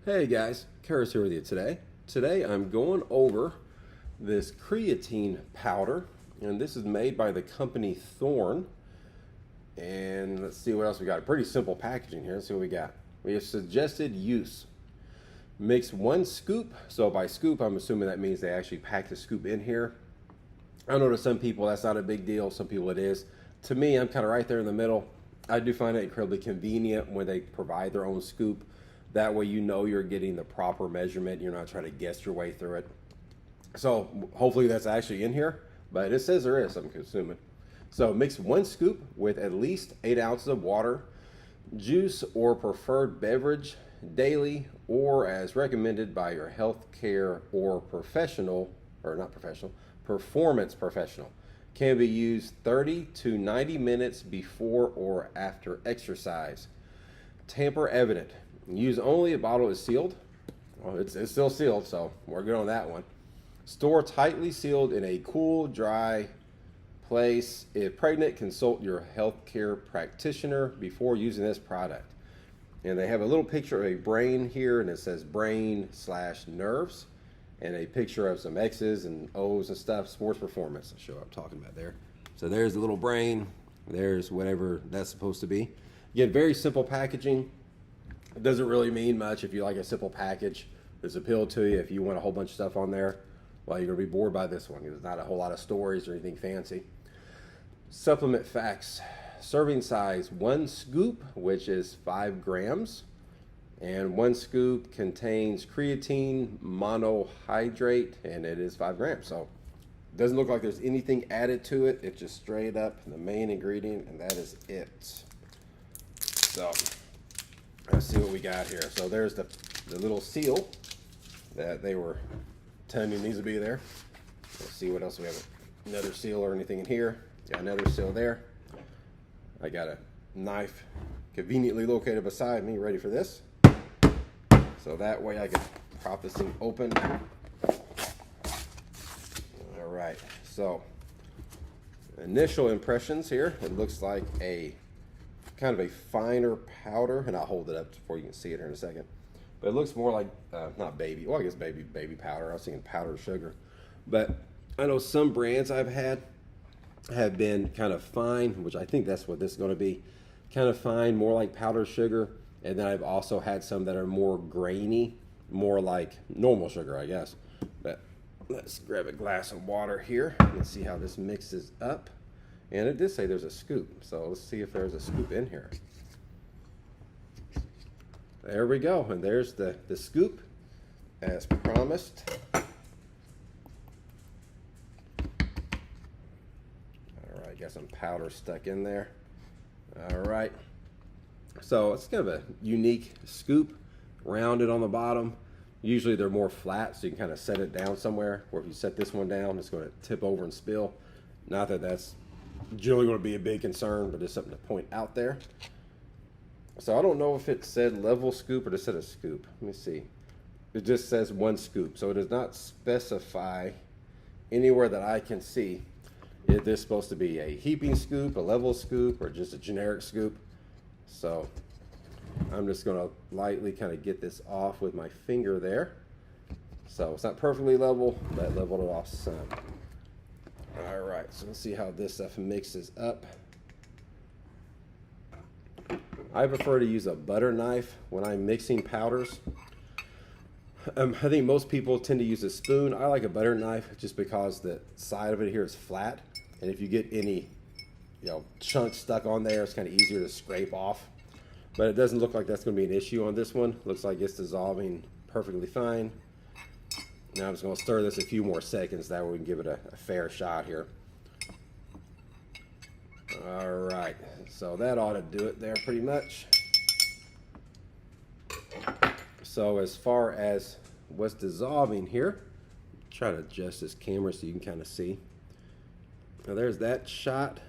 Hey guys, Karis here with you today. Today I'm going over this creatine powder, and this is made by the company Thorne. And let's see what else we got. Pretty simple packaging here. Let's see what we got. We have suggested use. Mix 1 scoop. So by scoop, I'm assuming that means they actually pack the scoop in here. I know to some people that's not a big deal. Some people it is. To me, I'm kind of right there in the middle. I do find it incredibly convenient when they provide their own scoop. That way you know you're getting the proper measurement. You're not trying to guess your way through it. So hopefully that's actually in here, but it says there is, I'm assuming. So mix 1 scoop with at least 8 ounces of water, juice or preferred beverage daily, or as recommended by your healthcare or professional, or not professional, performance professional. Can be used 30 to 90 minutes before or after exercise. Tamper evident. Use only a bottle is sealed. Well, it's still sealed, so we're good on that one. Store tightly sealed in a cool, dry place. If pregnant, consult your healthcare practitioner before using this product. And they have a little picture of a brain here, and it says brain/nerves, and a picture of some X's and O's and stuff. Sports performance. I'll show what I'm talking about there. So there's the little brain. There's whatever that's supposed to be. Again, very simple packaging. It doesn't really mean much if you like a simple package. It's appealed to you. If you want a whole bunch of stuff on there, well, you're going to be bored by this one. There's not a whole lot of stories or anything fancy. Supplement facts. Serving size 1 scoop, which is 5 grams. And 1 scoop contains creatine monohydrate, and it is 5 grams. So it doesn't look like there's anything added to it. It's just straight up the main ingredient, and that is it. So let's see what we got here. So there's the little seal that they were telling me needs to be there. Let's see what else we have. Another seal or anything in here. Got another seal there. I got a knife conveniently located beside me, ready for this. So that way I can prop this thing open. All right. So initial impressions here. It looks like a kind of a finer powder, and I'll hold it up before you can see it here in a second. But it looks more like not baby. Well, I guess baby powder. I was thinking powdered sugar, but I know some brands I've had have been kind of fine, which I think that's what this is going to be. Kind of fine, more like powdered sugar, and then I've also had some that are more grainy, more like normal sugar, I guess. But let's grab a glass of water here and see how this mixes up. And it did say there's a scoop, so let's see if there's a scoop in here. There we go, and there's the scoop as promised. All right, got some powder stuck in there. All right, so it's kind of a unique scoop, rounded on the bottom. Usually they're more flat, so you can kind of set it down somewhere, or if you set this one down, it's going to tip over and spill. Not that that's generally going to be a big concern, but it's something to point out there. So I don't know if it said level scoop or it said a scoop. Let me see. It just says 1 scoop, so it does not specify anywhere that I can see if this is supposed to be a heaping scoop, a level scoop, or just a generic scoop. So I'm just going to lightly kind of get this off with my finger there. So it's not perfectly level, but I leveled it off some. All right, so let's see how this stuff mixes up. I prefer to use a butter knife when I'm mixing powders. I think most people tend to use a spoon. I like a butter knife just because the side of it here is flat, and if you get any, chunks stuck on there, it's kind of easier to scrape off. But it doesn't look like that's going to be an issue on this one. Looks like it's dissolving perfectly fine. Now I'm just going to stir this a few more seconds. That way we can give it a fair shot here. All right, so that ought to do it there pretty much. So as far as what's dissolving here, try to adjust this camera so you can kind of see. Now there's that shot.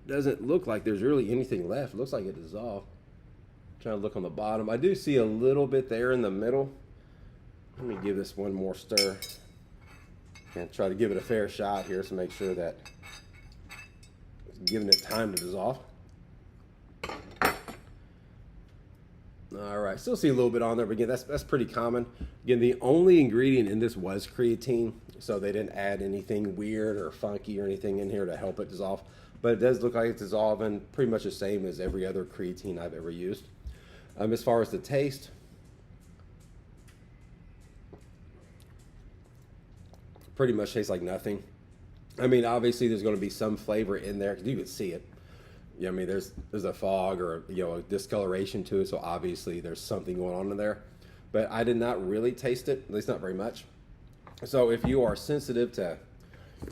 Doesn't look like there's really anything left. It looks like it dissolved. Trying to look on the bottom. I do see a little bit there in the middle. Let me give this one more stir and try to give it a fair shot here to make sure that it's giving it time to dissolve. All right, still see a little bit on there, but again, that's pretty common. Again, the only ingredient in this was creatine, so they didn't add anything weird or funky or anything in here to help it dissolve. But it does look like it's dissolving pretty much the same as every other creatine I've ever used. As far as the taste, pretty much tastes like nothing. I mean, obviously there's going to be some flavor in there because you can see it. Yeah, I mean, there's a fog or a discoloration to it, so obviously there's something going on in there. But I did not really taste it, at least not very much. So if you are sensitive to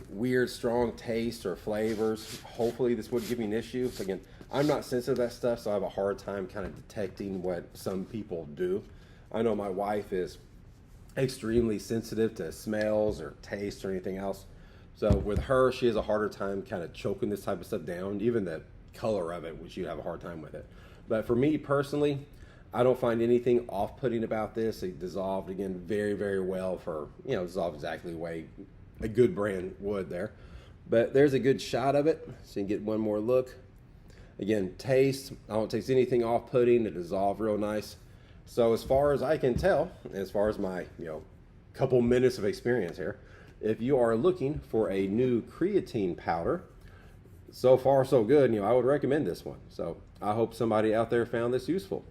weird, strong taste or flavors, hopefully this wouldn't give you an issue. Again, I'm not sensitive to that stuff, so I have a hard time kind of detecting what some people do. I know my wife is extremely sensitive to smells or taste or anything else. So with her, she has a harder time kind of choking this type of stuff down, even the color of it, which you have a hard time with it. But for me personally, I don't find anything off-putting about this. It dissolved, again, very, very well for, dissolved exactly the way a good brand would there. But there's a good shot of it, so you can get one more look. Again, taste, I don't taste anything off-putting. It dissolved real nice. So as far as I can tell, as far as my, couple minutes of experience here, if you are looking for a new creatine powder, so far so good, I would recommend this one. So I hope somebody out there found this useful.